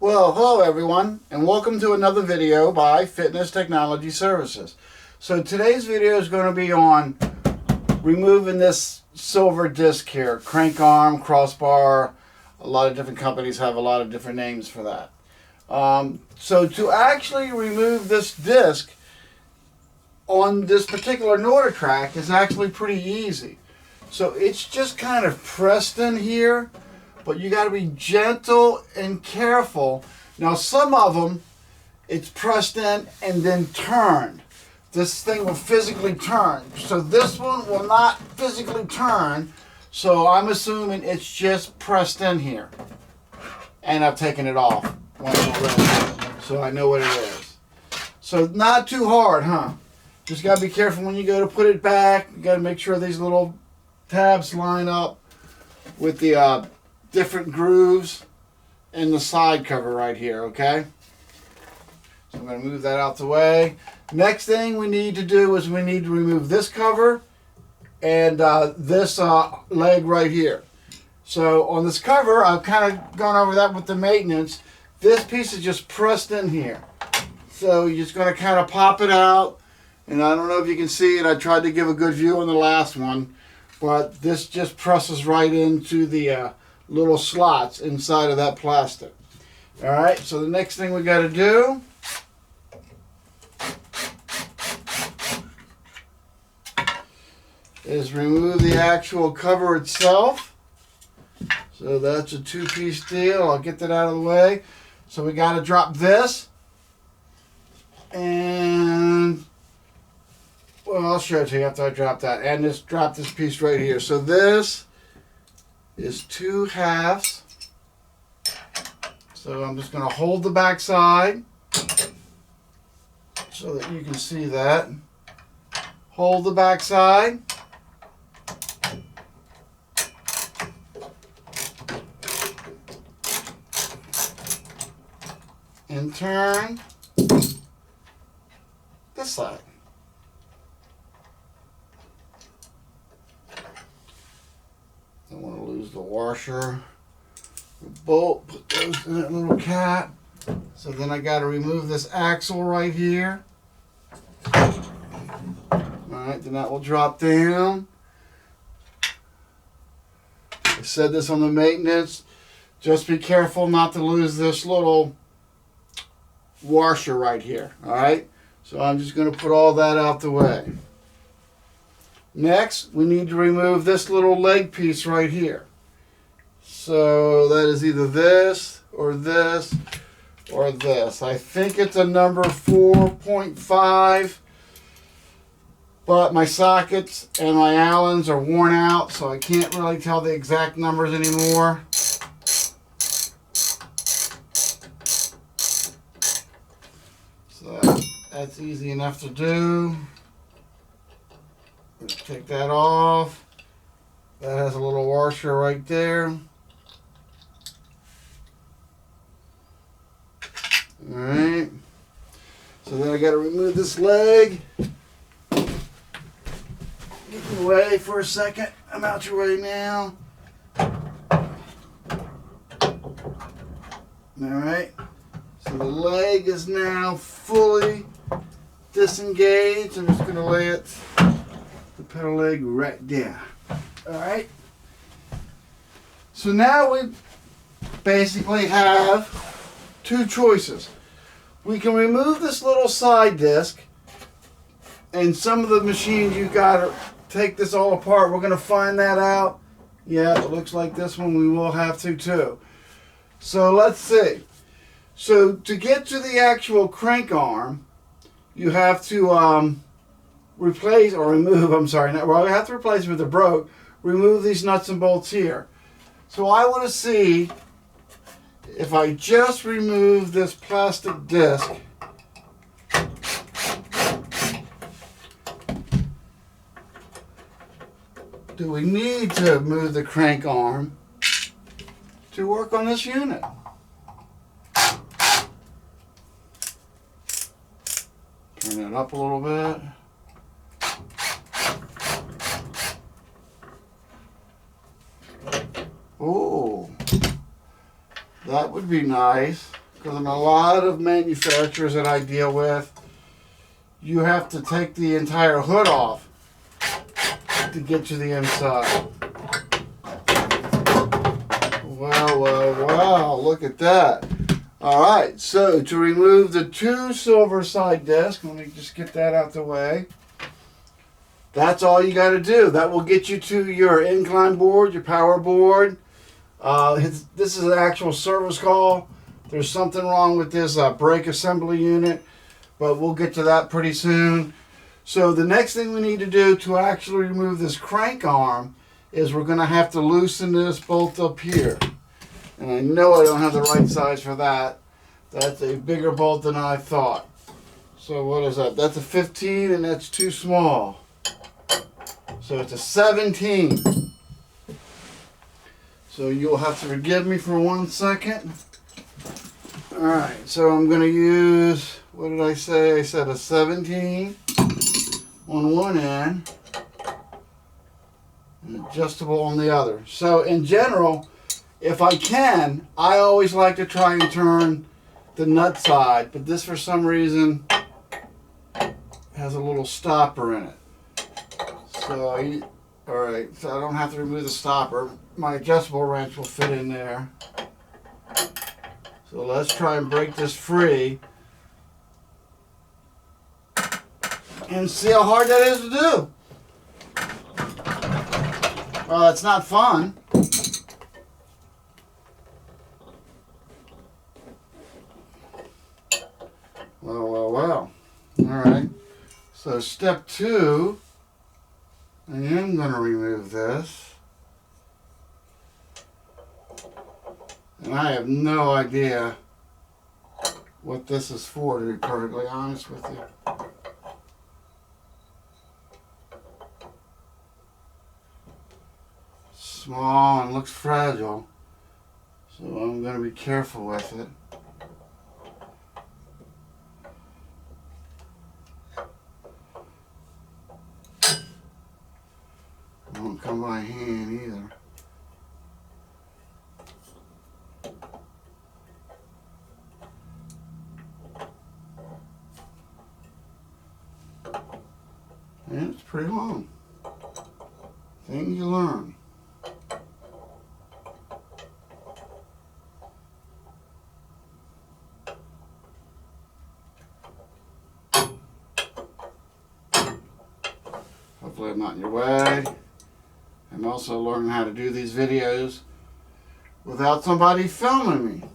Well, hello everyone, and welcome to another video by Fitness Technology Services. So today's video is going to be on removing this silver disc here, crank arm, crossbar. A lot of different companies have a lot of different names for that. So to actually remove this disc on this particular Nordictrack is actually pretty easy. So it's just kind of pressed in here, but you got to be gentle and careful. Now some of them, it's pressed in and then turned. This thing will physically turn. So this one will not physically turn. So I'm assuming it's just pressed in here. And I've taken it off when it's ready, so I know what it is. So not too hard, huh? Just got to be careful when you go to put it back. You got to make sure these little tabs line up with the different grooves in the side cover right here, okay? So I'm going to move that out the way. Next thing we need to do is we need to remove this cover and this leg right here. So on this cover, I've kind of gone over that with the maintenance. This piece is just pressed in here. So you're just going to kind of pop it out. And I don't know if you can see it. I tried to give a good view on the last one. But this just presses right into the little slots inside of that plastic. Alright, so the next thing we got to do is remove the actual cover itself. So that's a two-piece deal. I'll get that out of the way. So we got to drop this. And well, I'll show it to you after I drop that. And just drop this piece right here. So this is 2 halves. So I'm just going to hold the back side so that you can see that. Hold the back side. And turn this side. Don't want to lose the washer, the bolt, put those in that little cap. So then I got to remove this axle right here. Alright, then that will drop down. I said this on the maintenance. Just be careful not to lose this little washer right here. Alright, so I'm just going to put all that out the way. Next, we need to remove this little leg piece right here. So that is either this or this or this. I think it's a number 4.5, but my sockets and my Allens are worn out, so I can't really tell the exact numbers anymore. So that's easy enough to do. Let's take that off. That has a little washer right there. Alright. So then I got to remove this leg. Get in the way for a second. I'm out your way now. Alright. So the leg is now fully disengaged. I'm just going to lay it, the pedal leg right there. Alright. So now we basically have two choices. We can remove this little side disc, and some of the machines you got to take this all apart. We're going to find that out. Yeah, it looks like this one we will have to too. So let's see. So to get to the actual crank arm, you have to replace or remove, I'm sorry, well, I have to replace with the broke, remove these nuts and bolts here. So I want to see if I just remove this plastic disc, do we need to move the crank arm to work on this unit? Turn it up a little bit. Oh, that would be nice. because in a lot of manufacturers that I deal with, you have to take the entire hood off to get to the inside. Wow, wow, wow, look at that. All right, so to remove the two silver side discs, let me just get that out the way. That's all you got to do. That will get you to your incline board, your power board. This is an actual service call. There's something wrong with this brake assembly unit, but we'll get to that pretty soon. So the next thing we need to do to actually remove this crank arm is we're going to have to loosen this bolt up here. And I know I don't have the right size for that. That's a bigger bolt than I thought. So what is that? That's a 15 and that's too small. So it's a 17. So you'll have to forgive me for 1 second. Alright, so I'm going to use, what did I say? I said a 17 on one end and adjustable on the other. So in general, if I can, I always like to try and turn the nut side, but this for some reason has a little stopper in it. So, alright, so I don't have to remove the stopper. My adjustable wrench will fit in there. So let's try and break this free and see how hard that is to do. Well, it's not fun. Well, well, well. Alright, so step 2. I am going to remove this. And I have no idea what this is for, to be perfectly honest with you. Small and looks fragile, so I'm going to be careful with it. Won't come by hand either. And it's pretty long. Things you learn. Hopefully I'm not in your way. I'm also learning how to do these videos without somebody filming me.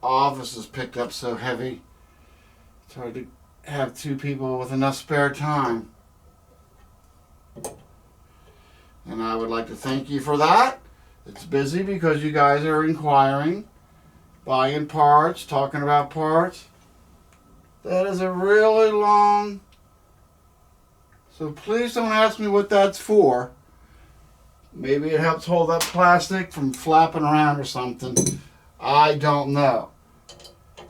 Office is picked up so heavy. It's hard to have two people with enough spare time. And I would like to thank you for that. It's busy because you guys are inquiring, buying parts, talking about parts. That is a really long... So please don't ask me what that's for. Maybe it helps hold that plastic from flapping around or something. I don't know.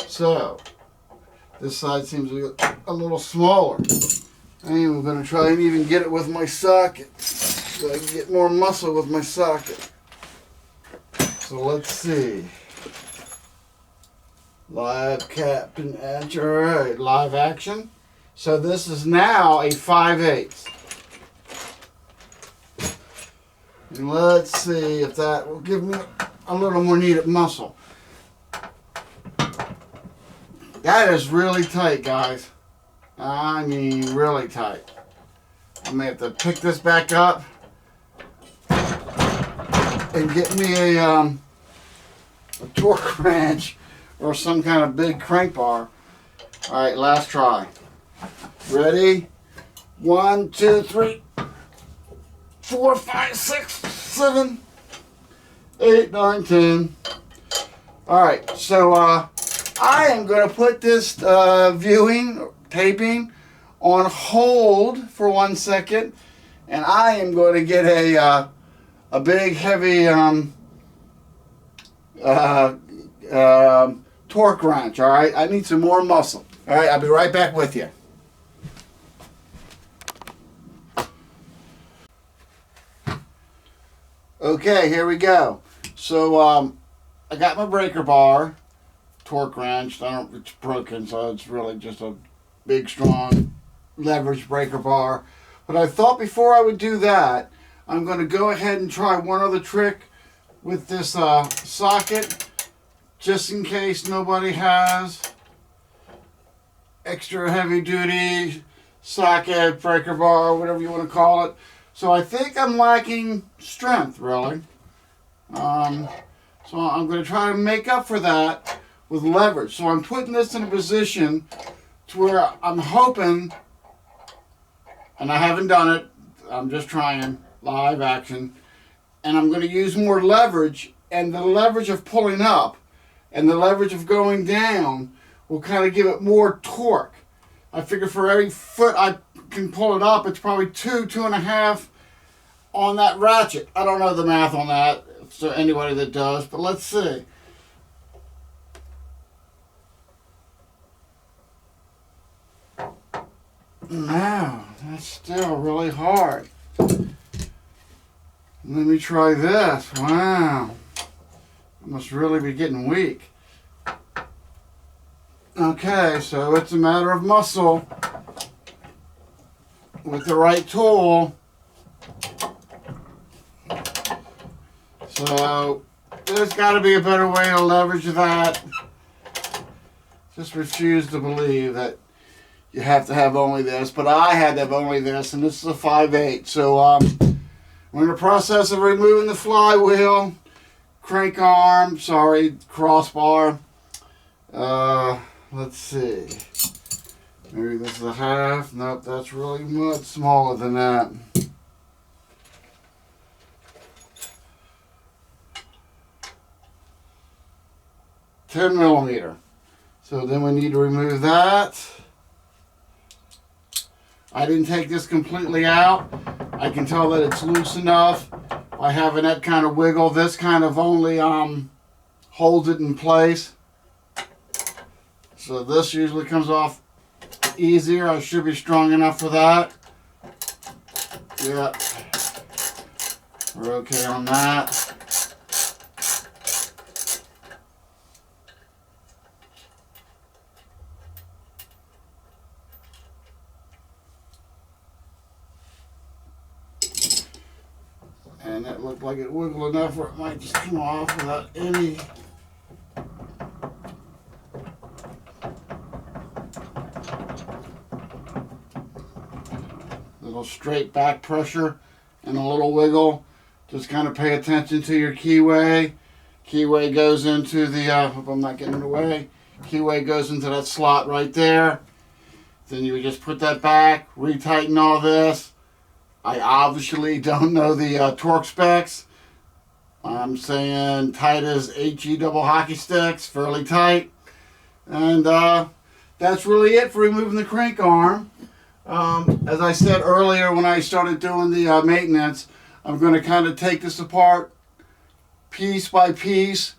So, this side seems to be a little smaller. I'm going to try and even get it with my socket so I can get more muscle with my socket. So let's see. Live Captain Action. Alright, live action. So this is now a 5/8. And let's see if that will give me a little more needed muscle. That is really tight, guys. I mean, really tight. I may have to pick this back up and get me a torque wrench or some kind of big crank bar. All right, last try. Ready? 1, 2, 3, 4, 5, 6, 7, 8, 9, 10. All right, so I am going to put this taping on hold for 1 second, and I am going to get a big heavy torque wrench. All right, I need some more muscle. All right, I'll be right back with you. Okay, here we go. So I got my breaker bar, torque wrench. It's broken, so it's really just a big, strong leverage breaker bar. But I thought before I would do that, I'm going to go ahead and try one other trick with this socket, just in case nobody has extra heavy duty socket, breaker bar, whatever you want to call it. So I think I'm lacking strength, really. So I'm going to try to make up for that with leverage. So I'm putting this in a position to where I'm hoping, and I haven't done it, I'm just trying, live action, and I'm going to use more leverage, and the leverage of pulling up and the leverage of going down will kind of give it more torque. I figure for every foot I can pull it up, it's probably 2.5 on that ratchet. I don't know the math on that, so anybody that does, but let's see. No, that's still really hard. Let me try this. Wow. I must really be getting weak. Okay, so it's a matter of muscle. With the right tool. So, there's got to be a better way to leverage that. Just refuse to believe that you have to have only this, but I had to have only this, and this is a 5/8. So we're in the process of removing the flywheel, crank arm, crossbar. Let's see. Maybe this is a half. Nope, that's really much smaller than that. $10mm. So then we need to remove that. I didn't take this completely out. I can tell that it's loose enough by having that kind of wiggle. This kind of only holds it in place. So this usually comes off easier. I should be strong enough for that. Yeah. We're okay on that. And that looked like it wiggled enough where it might just come off without any little straight back pressure and a little wiggle. Just kind of pay attention to your keyway. Keyway goes into the, hope I'm not getting in the way. Keyway goes into that slot right there. Then you would just put that back, retighten all this. I obviously don't know the torque specs. I'm saying tight as HE double hockey sticks, fairly tight. And that's really it for removing the crank arm. As I said earlier when I started doing the maintenance, I'm going to kind of take this apart piece by piece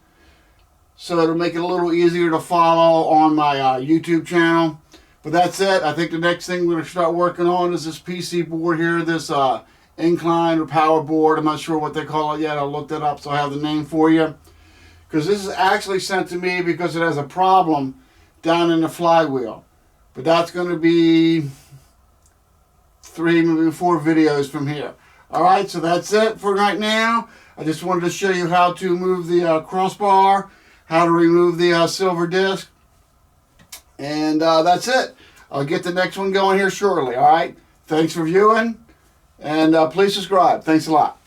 so it'll make it a little easier to follow on my YouTube channel. But that's it. I think the next thing we're going to start working on is this PC board here, this incline or power board. I'm not sure what they call it yet. I'll look that up so I have the name for you. Because this is actually sent to me because it has a problem down in the flywheel. But that's going to be 3, maybe 4 videos from here. Alright, so that's it for right now. I just wanted to show you how to move the crossbar, how to remove the silver disc. And that's it. I'll get the next one going here shortly, alright? Thanks for viewing, and please subscribe. Thanks a lot.